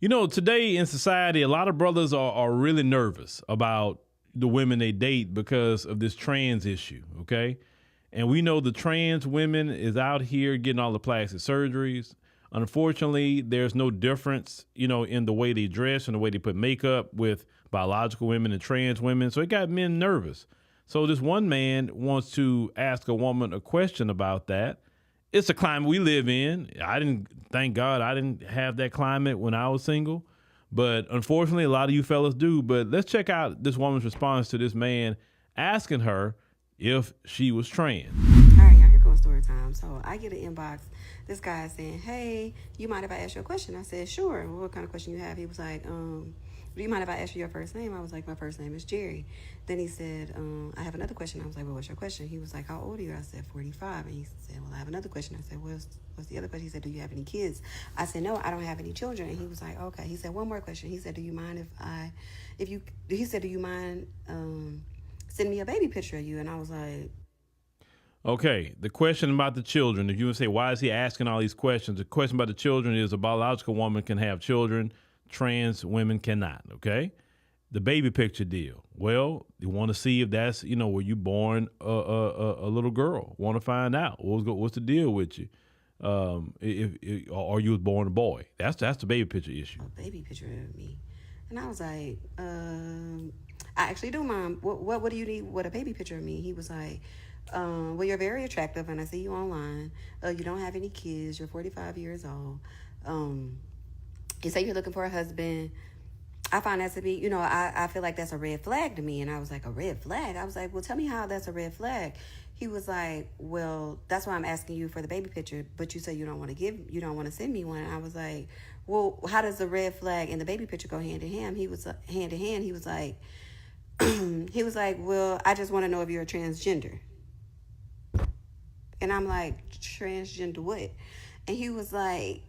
You know, today in society, a lot of brothers are really nervous about the women they date because of this trans issue, okay? And we know the trans women is out here getting all the plastic surgeries. Unfortunately, there's no difference, in the way they dress and the way they put makeup with biological women and trans women. So it got men nervous. So this one man wants to ask a woman a question about that. It's a climate we live in. Thank God I didn't have that climate when I was single. But unfortunately, a lot of you fellas do. But let's check out this woman's response to this man asking her if she was trans. All right, y'all, here goes story time. So I get an inbox. This guy is saying, hey, you mind if I ask you a question? I said, sure. Well, what kind of question you have? He was like, do you mind if I ask you your first name? I was like, my first name is Jerry. Then he said, I have another question. I was like, well, what's your question? He was like, how old are you? I said, 45. And he said, well, I have another question. I said, what's the other question? He said, do you have any kids? I said, no, I don't have any children. And he was like, okay. He said, one more question. He said, do you mind do you mind send me a baby picture of you? And I was like, Okay, the question about the children, if you would say, why is he asking all these questions? The question about the children is a biological woman can have children, trans women cannot, okay? The baby picture deal. Well, you want to see if that's, were you born a little girl? Want to find out what's the deal with you? Or you was born a boy? That's the baby picture issue. A baby picture of me. And I was like, I actually do, Mom. What do you need with a baby picture of me? He was like, well, you're very attractive, and I see you online. You don't have any kids. You're 45 years old. You say you're looking for a husband. I find that to be, I feel like that's a red flag to me. And I was like, a red flag? I was like, well, tell me how that's a red flag. He was like, well, that's why I'm asking you for the baby picture, but you say you don't want to send me one. And I was like, well, how does the red flag and the baby picture go hand in hand? He was hand in hand. He was like, well, I just want to know if you're a transgender. And I'm like, transgender what? And he was like,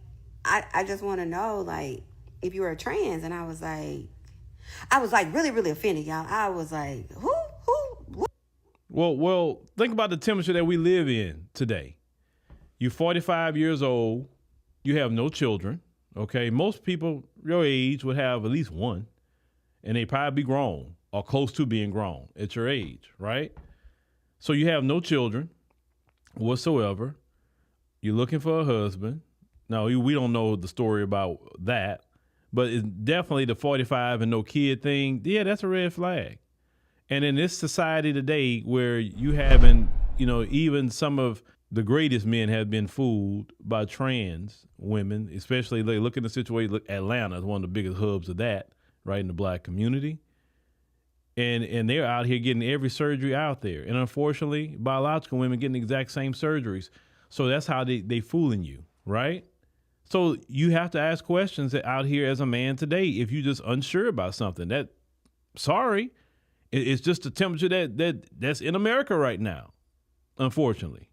I just want to know, like, if you were a trans. And I was like really, really offended, y'all. I was like, who? What? Well, think about the temperature that we live in today. You're 45 years old. You have no children, okay? Most people your age would have at least one, and they probably be grown or close to being grown at your age, right? So you have no children whatsoever. You're looking for a husband. Now, we don't know the story about that, but it's definitely the 45 and no kid thing. Yeah, that's a red flag. And in this society today where you haven't, even some of the greatest men have been fooled by trans women, especially look at the situation. Look, Atlanta is one of the biggest hubs of that, right, in the black community. And they're out here getting every surgery out there. And unfortunately, biological women getting the exact same surgeries. So that's how they fooling you, right? So you have to ask questions out here as a man today if you're just unsure about something. It's just the temperature that's in America right now, unfortunately.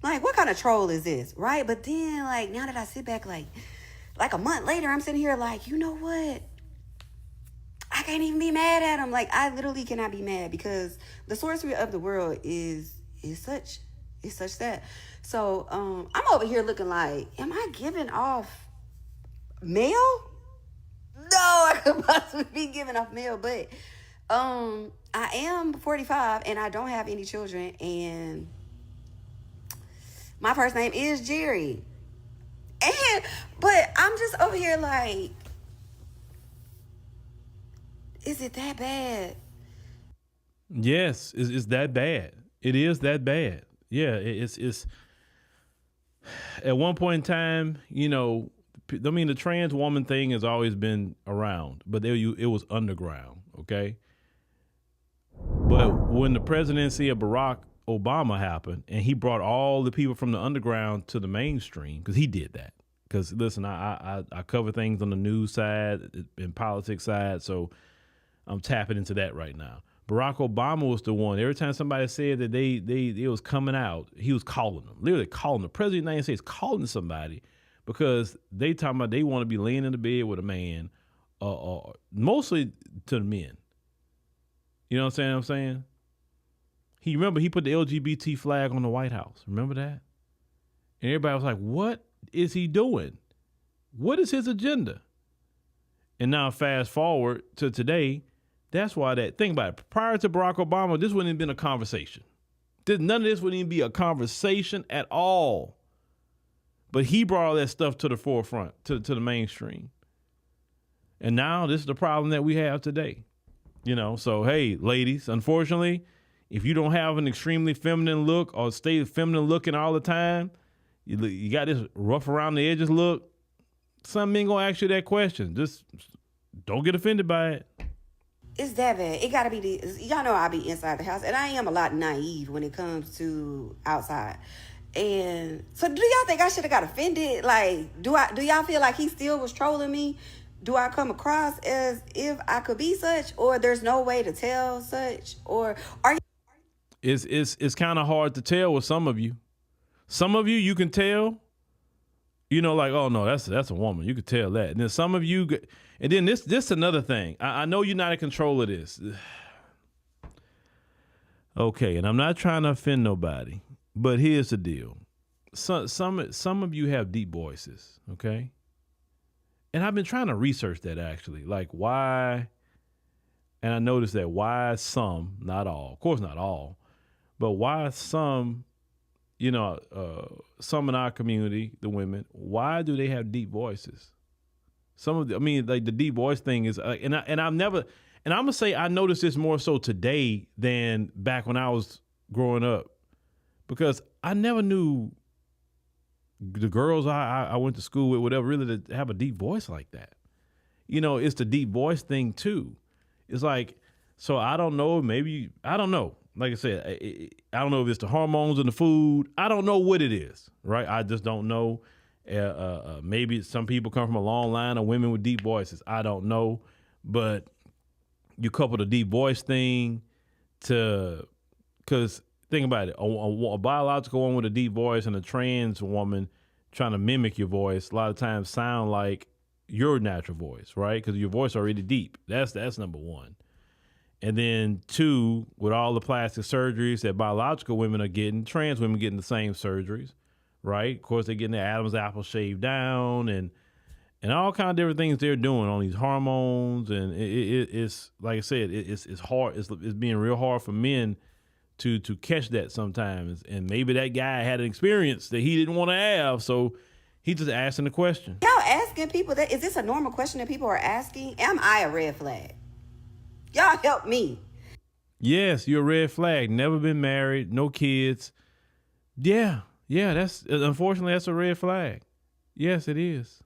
What kind of troll is this, right? But then, now that I sit back, like a month later, I'm sitting here like, you know what? I can't even be mad at him. Like, I literally cannot be mad because the sorcery of the world is such that. So I'm over here looking like, am I giving off mail? No, I could possibly be giving off mail, but I am 45 and I don't have any children, and my first name is Jerry. But I'm just over here like, is it that bad? Yes, it's that bad. It is that bad. Yeah, it's at one point in time, the trans woman thing has always been around, but it was underground, okay? But when the presidency of Barack Obama happened and he brought all the people from the underground to the mainstream, because he did that. Because, listen, I cover things on the news side and politics side, so I'm tapping into that right now. Barack Obama was the one. Every time somebody said that it was coming out, he was calling them, literally calling them. The president of the United States calling somebody because they talking about they want to be laying in the bed with a man, mostly to the men. You know what I'm saying? He put the LGBT flag on the White House. Remember that? And everybody was like, what is he doing? What is his agenda? And now fast forward to today, that's why think about it. Prior to Barack Obama, this wouldn't have been a conversation. None of this wouldn't even be a conversation at all. But he brought all that stuff to the forefront, to the mainstream. And now this is the problem that we have today. So hey, ladies, unfortunately, if you don't have an extremely feminine look or stay feminine looking all the time, you got this rough around the edges look, some men gonna ask you that question. Just don't get offended by it. It's that bad. It gotta be y'all know I be inside the house, and I am a lot naive when it comes to outside. And so, do y'all think I should have got offended? Like, do y'all feel like he still was trolling me? Do I come across as if I could be such, or there's no way to tell such, or are you? It's kind of hard to tell with some of you. Some of you can tell. Like, oh no, that's a woman. You could tell that. And then some of you, and then this another thing. I know you're not in control of this. Okay, and I'm not trying to offend nobody, but here's the deal. Some of you have deep voices, okay? And I've been trying to research that actually, like why. And I noticed that why some, not all, of course not all, but why some. Some in our community, the women, why do they have deep voices? The deep voice thing is, and I'm gonna say I noticed this more so today than back when I was growing up, because I never knew the girls I went to school with, whatever, really to have a deep voice like that. It's the deep voice thing too. It's like, so I don't know, I don't know. Like I said, I don't know if it's the hormones in the food. I don't know what it is, right? I just don't know. Maybe some people come from a long line of women with deep voices. I don't know. But you couple the deep voice thing because think about it, a biological woman with a deep voice and a trans woman trying to mimic your voice a lot of times sound like your natural voice, right? Because your voice already deep. That's number one. And then two, with all the plastic surgeries that biological women are getting, trans women getting the same surgeries, right? Of course, they're getting their Adam's apple shaved down and all kind of different things they're doing on these hormones. And it's like I said, it's hard. It's being real hard for men to catch that sometimes. And maybe that guy had an experience that he didn't want to have, so he just asking the question. Y'all asking people that, is this a normal question that people are asking? Am I a red flag? Y'all help me. Yes, you're a red flag. Never been married, no kids. Yeah, unfortunately, that's a red flag. Yes, it is.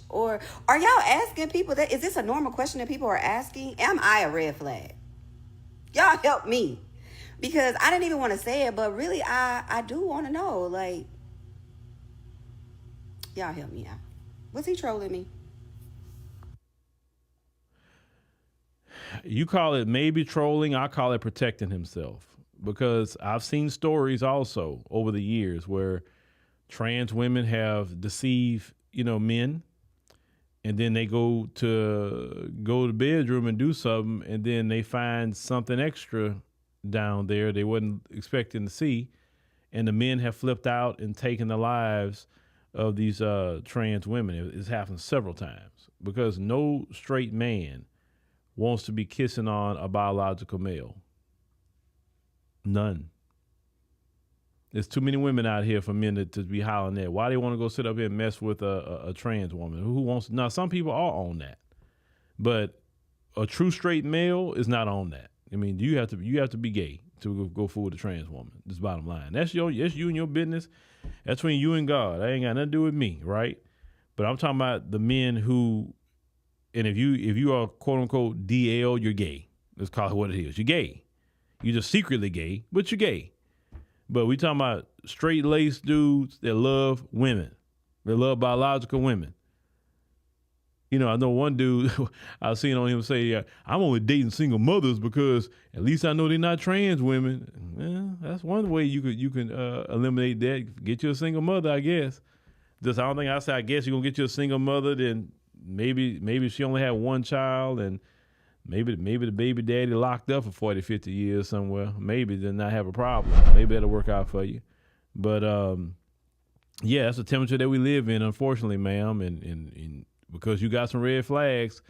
Or are y'all asking people that, is this a normal question that people are asking? Am I a red flag? Y'all help me. Because I didn't even want to say it, but really I do want to know. Like, y'all help me out. Was he trolling me? You call it maybe trolling. I call it protecting himself, because I've seen stories also over the years where trans women have deceived, men, and then they go to the bedroom and do something, and then they find something extra down there they wasn't expecting to see, and the men have flipped out and taken the lives of these trans women. It's happened several times, because no straight man wants to be kissing on a biological male. None. There's too many women out here for men to be hollering at. Why they want to go sit up here and mess with a trans woman? Who wants? Now, some people are on that, but a true straight male is not on that. I mean, you have to be gay to go fool with a trans woman. That's the bottom line. That's you and your business. That's between you and God. That ain't got nothing to do with me, right? But I'm talking about the men who, and if you are quote unquote DL, you're gay. Let's call it what it is. You're gay. You're just secretly gay, but you're gay. But we talking about straight laced dudes that love women. They love biological women. I know one dude I seen on him say, I'm only dating single mothers because at least I know they're not trans women. Well, that's one way you can eliminate that. Get you a single mother, I guess. I don't think I say, I guess you're going to get you a single mother, then maybe she only had one child, and maybe the baby daddy locked up for 40, 50 years somewhere. Maybe then not have a problem. Maybe that'll work out for you. But yeah, that's the temperature that we live in, unfortunately, ma'am. And because you got some red flags,